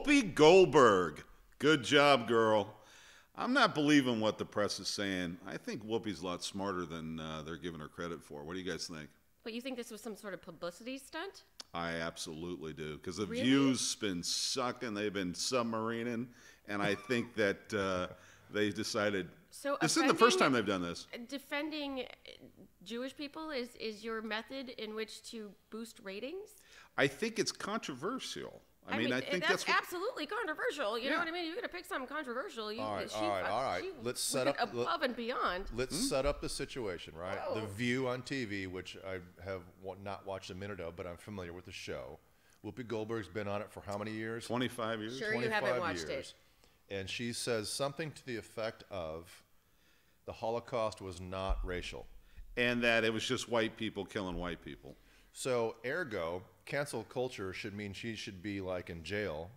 Whoopi Goldberg. Good job, girl. I'm not believing what the press is saying. I think Whoopi's a lot smarter than they're giving her credit for. What do you guys think? But you think this was some sort of publicity stunt? I absolutely do. Because the Really? View's been sucking. They've been submarining. And I think that they decided... So this isn't the first time they've done this. Defending Jewish people is your method in which to boost ratings? I think it's controversial. I mean, I think that's what, absolutely controversial. You know what I mean? You're going to pick something controversial. All right. Let's set up above and beyond. Let's set up the situation, right? Whoa. The View on TV, which I have not watched a minute of, but I'm familiar with the show. Whoopi Goldberg's been on it for how many years? 25 years. Sure, you haven't watched it. And she says something to the effect of the Holocaust was not racial. And that it was just white people killing white people. So, ergo, cancel culture should mean she should be like in jail,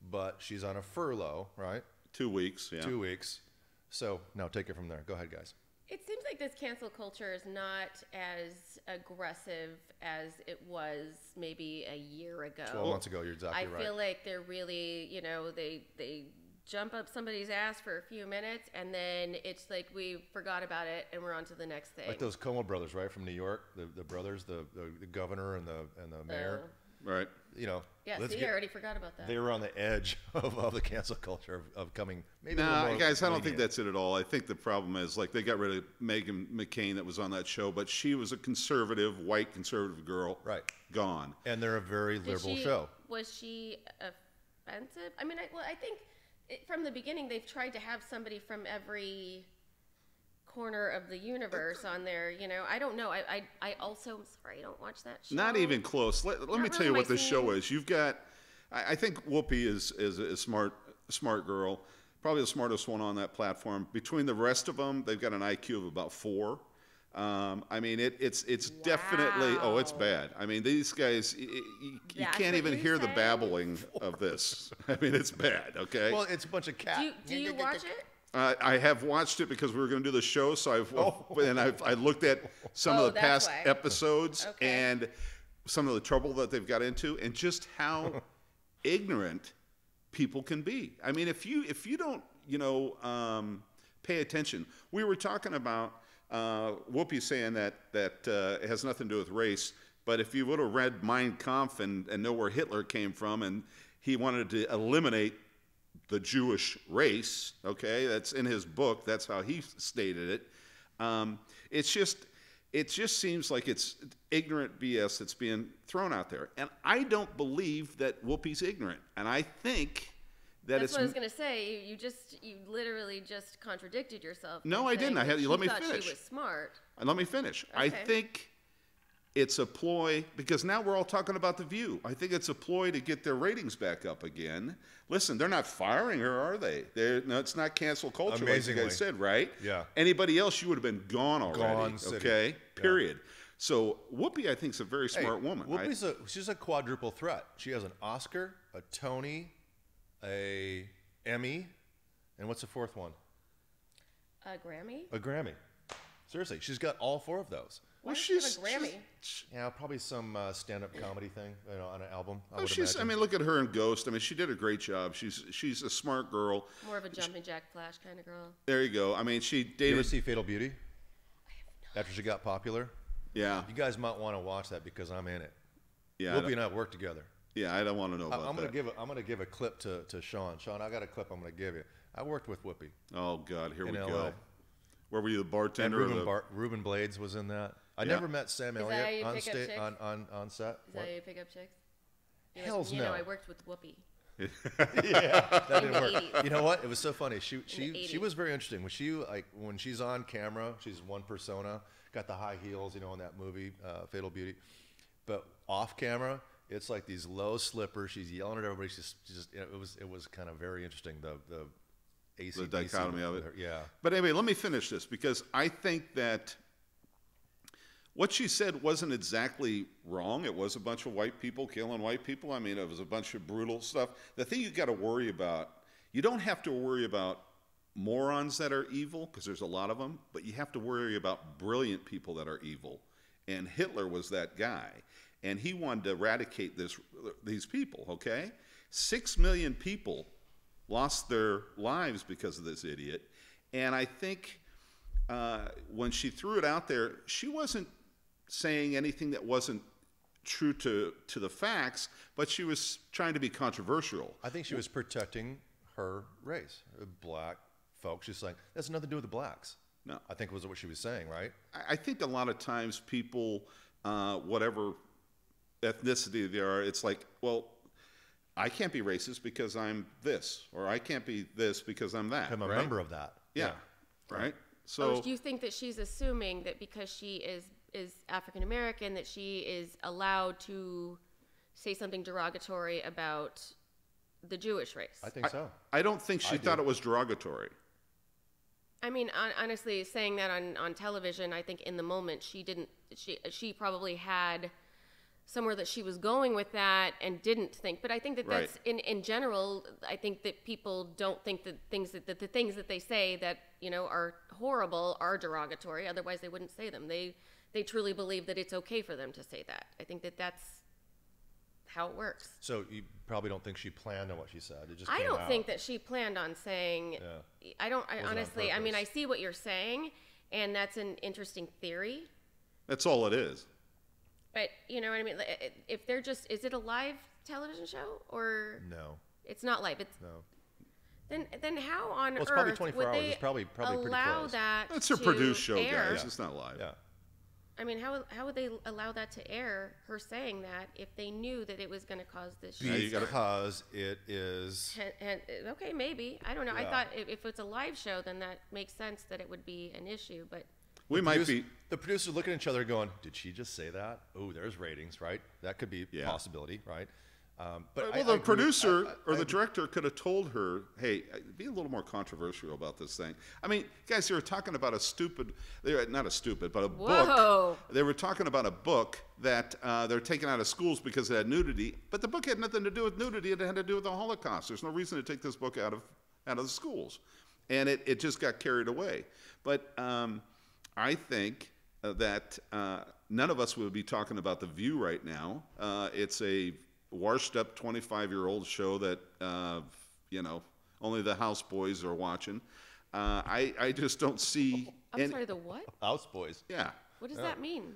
but she's on a furlough, right? 2 weeks, yeah. 2 weeks. So, now take it from there. Go ahead, guys. It seems like this cancel culture is not as aggressive as it was maybe a year ago. 12 months ago, you're exactly right. I feel like they're really, they jump up somebody's ass for a few minutes, and then it's like we forgot about it, and we're on to the next thing. Like those Como brothers, right, from New York, the brothers, the governor and the mayor. Right. You know. Yeah, I already forgot about that. They were on the edge of the cancel culture of coming. Maybe nah, guys, I don't think that's it at all. I think the problem is, like, they got rid of Meghan McCain that was on that show, but she was a conservative, white conservative girl. Right. Gone. And they're a very liberal show. Was she offensive? I mean, I think from the beginning they've tried to have somebody from every corner of the universe on there. I don't know. I also, I'm sorry, I don't watch that show. Not even close. Let me tell you what this show is. You've got, I think Whoopi is a smart girl, probably the smartest one on that platform. Between the rest of them, they've got an IQ of about 4. I mean, it's definitely, it's bad. I mean, these guys, you can't even hear the babbling of this. I mean, it's bad, okay? Well, it's a bunch of cats. Do you watch it? I have watched it because we were going to do the show, so I looked at some of the past episodes and some of the trouble that they've got into, and just how ignorant people can be. I mean, if you don't pay attention, we were talking about Whoopi saying that it has nothing to do with race, but if you would have read Mein Kampf and know where Hitler came from, and he wanted to eliminate the Jewish race, okay, that's in his book, that's how he stated it. It just seems like it's ignorant BS that's being thrown out there. And I don't believe that Whoopi's ignorant. And I think that that's what I was going to say. You literally just contradicted yourself. No, I didn't. Let me finish. She was smart. And let me finish. Okay. I think it's a ploy, because now we're all talking about The View. I think it's a ploy to get their ratings back up again. Listen, they're not firing her, are they? No, it's not cancel culture, Amazingly. like you guys said, right? Yeah. Anybody else, you would have been gone already. Gone city. Okay? Yeah. Period. So Whoopi, I think, is a very smart woman. She's a quadruple threat. She has an Oscar, a Tony, a Emmy, and what's the fourth one? A Grammy? A Grammy. Seriously, she's got all 4 of those. Why does she have a Grammy? Yeah, probably some stand-up comedy thing, on an album. I mean, look at her in Ghost. I mean, she did a great job. She's a smart girl. More of a jumping jack flash kind of girl. There you go. I mean, she dated. You ever see Fatal Beauty? After she got popular? Yeah. You guys might want to watch that because I'm in it. Yeah. Whoopi and I work together. Yeah, I don't want to know about that. I'm gonna give a clip to Sean. Sean, I got a clip I'm gonna give you. I worked with Whoopi. Oh God, here we LA. go. Where were you, the bartender? And Ruben Blades was in that. I never met Sam Elliott on set. Is that how you pick up chicks? Hell's no. I worked with Whoopi. Yeah, that didn't work. 80s. You know what? It was so funny. She was very interesting. When she's on camera, she's one persona. Got the high heels, in that movie, Fatal Beauty. But off camera, it's like these low slippers. She's yelling at everybody. It was kind of very interesting. The The dichotomy of it. Yeah. But anyway, let me finish this, because I think that what she said wasn't exactly wrong. It was a bunch of white people killing white people. I mean, it was a bunch of brutal stuff. The thing you got to worry about, you don't have to worry about morons that are evil, because there's a lot of them, but you have to worry about brilliant people that are evil. And Hitler was that guy. And he wanted to eradicate these people, okay? 6 million people lost their lives because of this idiot. And I think when she threw it out there, she wasn't saying anything that wasn't true to the facts, but she was trying to be controversial. I think she was protecting her race, black folks. She's like, that's nothing to do with the blacks. No. I think was what she was saying, right? I think a lot of times people, whatever ethnicity they are, it's like, well, I can't be racist because I'm this, or I can't be this because I'm that. I'm a member of that. Yeah. Right? So do you think that she's assuming that because she is African American that she is allowed to say something derogatory about the Jewish race? I think so. I don't think she thought it was derogatory. I mean, honestly, saying that on television, I think in the moment she didn't. She probably had somewhere that she was going with that and didn't think. But I think that that's in general. I think that people don't think that the things that they say that are horrible are derogatory. Otherwise, they wouldn't say them. They truly believe that it's okay for them to say that. I think that that's how it works. So you probably don't think she planned on what she said. It just I came don't out. think that she planned on saying. Yeah. I honestly. I mean, I purpose. see what you're saying, and that's an interesting theory. That's all it is. But you know what I mean? If they're just, is it a live television show or No. it's not live? It's No. Then how on Well, it's probably earth 24 would hours. they It's probably pretty allow close. that? That's her to produced show, air? guys. It's not live. Yeah. I mean, how would they allow that to air? Her saying that if they knew that it was going to cause this. Because it is. Okay, maybe I don't know. I Yeah. thought if it's a live show, then that makes sense that it would be an issue. But We might be. The producers looking at each other going, did she just say that? Oh, there's ratings, right? That could be a possibility, right? But Well, the producer or the director could have told her, hey, be a little more controversial about this thing. I mean, guys, they were talking about not a stupid, but a book. They were talking about a book that they're taking out of schools because it had nudity, but the book had nothing to do with nudity. It had to do with the Holocaust. There's no reason to take this book out of the schools. And it just got carried away. But I think that none of us would be talking about The View right now. It's a washed-up 25-year-old show that only the houseboys are watching. I just don't see. I'm sorry, the what? Houseboys. Yeah. What does that mean?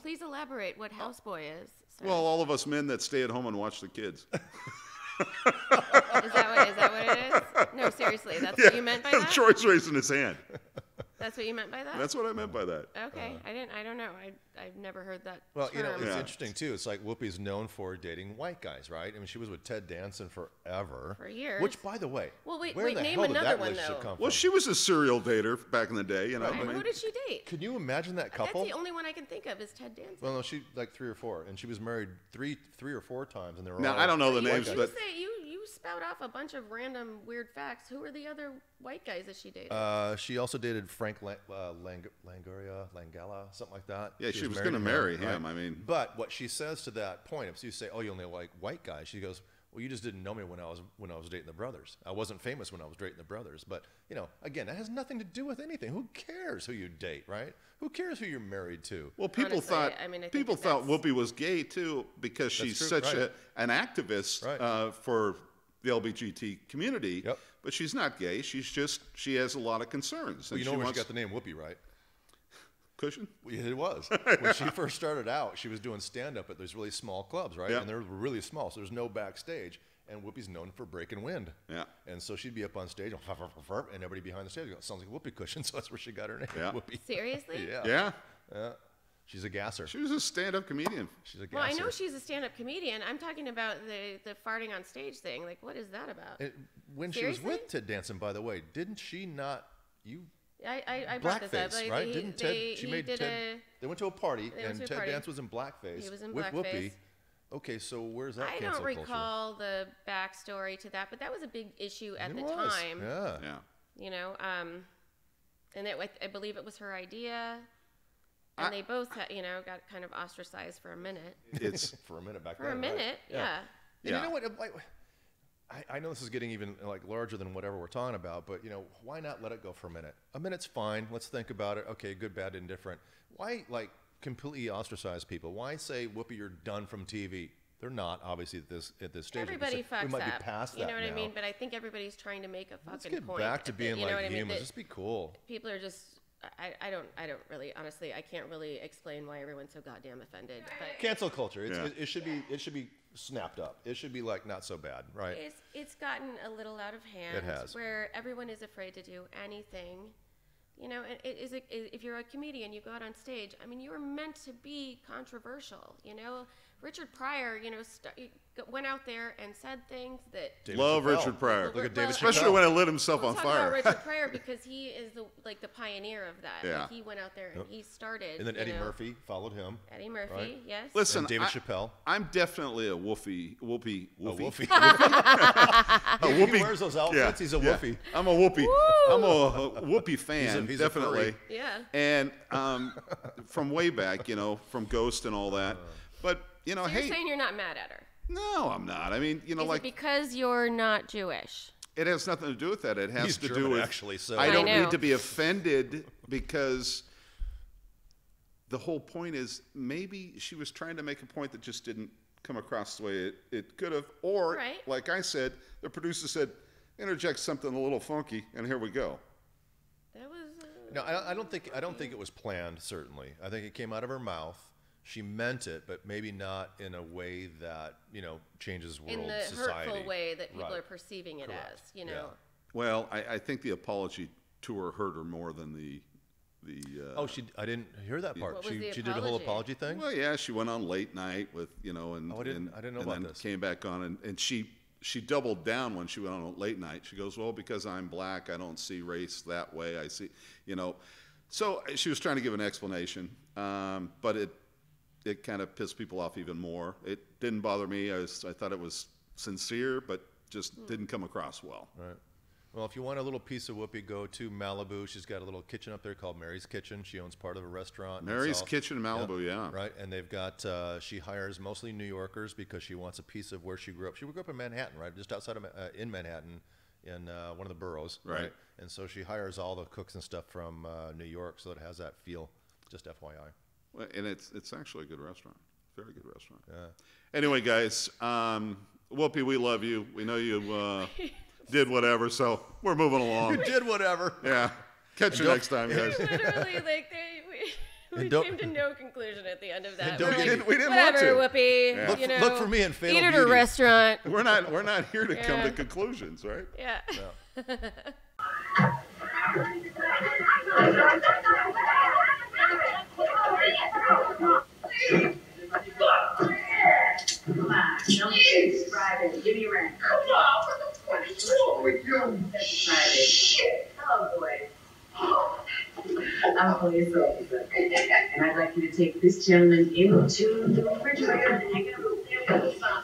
Please elaborate what houseboy is. Sorry. Well, all of us men that stay at home and watch the kids. Is that what it is? No, seriously, that's what you meant by that? Troy's raising his hand. That's what you meant by that? That's what I meant by that. Okay, I don't know. I've never heard that Well, term. it's interesting, too. It's like Whoopi's known for dating white guys, right? I mean, she was with Ted Danson forever. For years. Which, by the way, Well, wait, where the name hell did another that one, relationship though. come Well, from? she was a serial dater back in the day, And who did she date? Can you imagine that couple? That's the only one I can think of is Ted Danson. Well, no, she like 3 or 4, and she was married three or 4 times, and they were Now, all I don't know the you, names, you but say you spout off a bunch of random weird facts. Who are the other white guys that she dated? She also dated Frank Langella, something like that. yeah, she was married going to marry right? him. I mean, But what she says to that point, if you say, "Oh, you only like white guys," she goes, "Well, you just didn't know me when I was dating the brothers. I wasn't famous when I was dating the brothers." But again, that has nothing to do with anything. Who cares who you date, right? Who cares who you're married to? well, people Honestly, thought I mean, I think people that thought that's- Whoopi was gay too because she's true, such right. an activist Right. for the LGBT community. Yep. But she's not gay. She has a lot of concerns. Well, and you know she where she wants got the name Whoopi, right? cushion. It was. When she first started out, she was doing stand-up at these really small clubs, right? Yeah. And they're really small, so there's no backstage. And Whoopi's known for breaking wind. Yeah. And so she'd be up on stage, and everybody behind the stage goes, "Sounds like Whoopi cushion." So that's where she got her name, Yeah. Whoopi. Seriously? Yeah. Yeah, She's a gasser. she was a stand-up comedian. She's a gasser. Well, I know she's a stand-up comedian. I'm talking about the farting on stage thing. Like, what is that about? When Seriously? she was with Ted Danson, by the way, didn't she not? I brought this up. Blackface, Like, right? Didn't Ted? She made Ted. They went to a party, went and to a Ted party. Danson was in blackface. He was in with blackface. Whoopi. Okay, so where's that? I cancel don't culture? recall the backstory to that, but that was a big issue at It the was, time. Yeah. Yeah. And I believe it was her idea, and they both, got kind of ostracized for a minute. It's For a minute back For then. a right? minute, yeah. And Yeah. you know what? I know this is getting even like larger than whatever we're talking about, but why not let it go for a minute? A minute's fine. Let's think about it. Okay, good, bad, indifferent. Why completely ostracize people? Why say, Whoopi, you're done from TV? They're not obviously at this stage. Everybody fucks we might up. Be past you know that what now. I mean? But I think everybody's trying to make a fucking Let's get point. back to being like humans. I mean? Just be cool. People are just. I don't really, honestly, I can't really explain why everyone's so goddamn offended. But cancel culture. It should be snapped up. It should be like not so bad, right? It's gotten a little out of hand. It has. Where everyone is afraid to do anything. You know, if you're a comedian, you go out on stage. I mean, you were meant to be controversial. You know, Richard Pryor, you know, went out there and said things that. Love Richard Pryor. Look at David, especially when it lit himself on talk fire. About Richard Pryor because he is the pioneer of that. Yeah. Like, he went out there and he started. And then Eddie Murphy followed him. Eddie Murphy, right? yes. Listen, and David Chappelle. I'm definitely a Whoopi. A Whoopi. He wears those outfits. He's a Whoopi. I'm a Whoopi. I'm a Whoopi fan, he's definitely. Yeah. And from way back, you know, from Ghost and all that. But you know, So you're saying you're not mad at her? No, I'm not. I mean, you know, Is it because you're not Jewish? It has nothing to do with that. It has He's to German, do with actually. So I don't know. need to be offended because the whole point is maybe she was trying to make a point that just didn't come across the way it could have. Or, Right. like I said, the producer said, interject something a little funky, and here we go. That was. No, I don't think it was planned. Certainly, I think it came out of her mouth. She meant it, but maybe not in a way that, you know, changes world in the society. hurtful way that people Right. are perceiving it Correct. as, you know. Yeah. Well, I think the apology to her hurt her more than the I didn't hear that part. What was the She did a whole apology? apology thing. Well, yeah, she went on late night with, you know, and I didn't know and about then this. came back on, and she doubled down when she went on late night. She goes, well, because I'm black, I don't see race that way. I see, you know. So she was trying to give an explanation, but it kind of pissed people off even more. It didn't bother me. I thought it was sincere, but just didn't come across well. Right. Well, if you want a little piece of Whoopi, go to Malibu. She's got a little kitchen up there called Mary's Kitchen. She owns part of a restaurant. Mary's Kitchen in Malibu, yeah. Right, and they've got, she hires mostly New Yorkers because she wants a piece of where she grew up. She grew up in Manhattan, right, just outside of, in Manhattan, in one of the boroughs. Right. And so she hires all the cooks and stuff from New York, so it has that feel, just FYI. Well, and it's actually a good restaurant. Very good restaurant. Yeah. Anyway, guys, Whoopi, we love you. We know you did whatever, so we're moving along. You did whatever. Yeah. Catch you next time, guys. Literally, like, we came to no conclusion at the end of that. don't We're get- like, we didn't want whatever, to. Whoopi. Yeah. You know, Look for me in Fatal eat at a Beauty. restaurant. We're not here to come Yeah. to conclusions, right? Yeah. Come on, don't describe it. Give me a ring. Come on, what the fuck is wrong with you? Describe it. Shit. Hello, boy. I'm a police officer, and I'd like you to take this gentleman into the refrigerator and hang it up there with the sign.